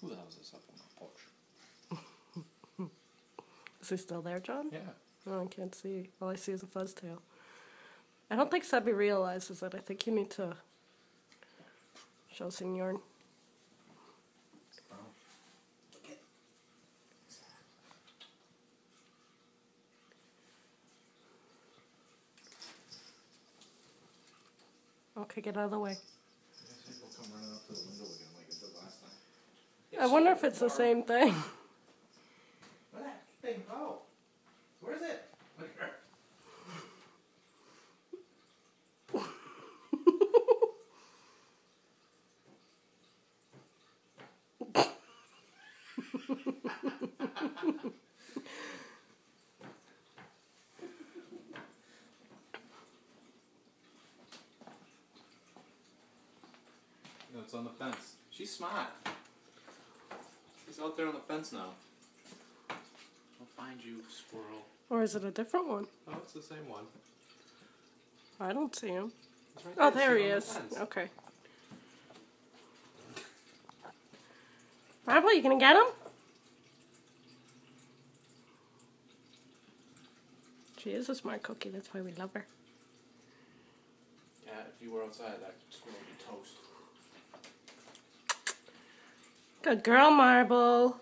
Who the hell is this up on my porch? Is he still there, John? Yeah. Oh, I can't see. All I see is a fuzztail. I don't think Sebby realizes it. I think you need to show some yarn. Okay, get out of the way. I wonder if it's the same thing. Where'd that thing go? Where is it? Look here. No, it's on the fence. She's smart. She's out there on the fence now. I'll find you, squirrel. Or is it a different one? Oh, it's the same one. I don't see him. He's right Oh, there there he is. Okay. Marble, you gonna get him? She is a smart cookie. That's why we love her. Yeah, if you were outside, that squirrel would be toast. Good girl, Marble.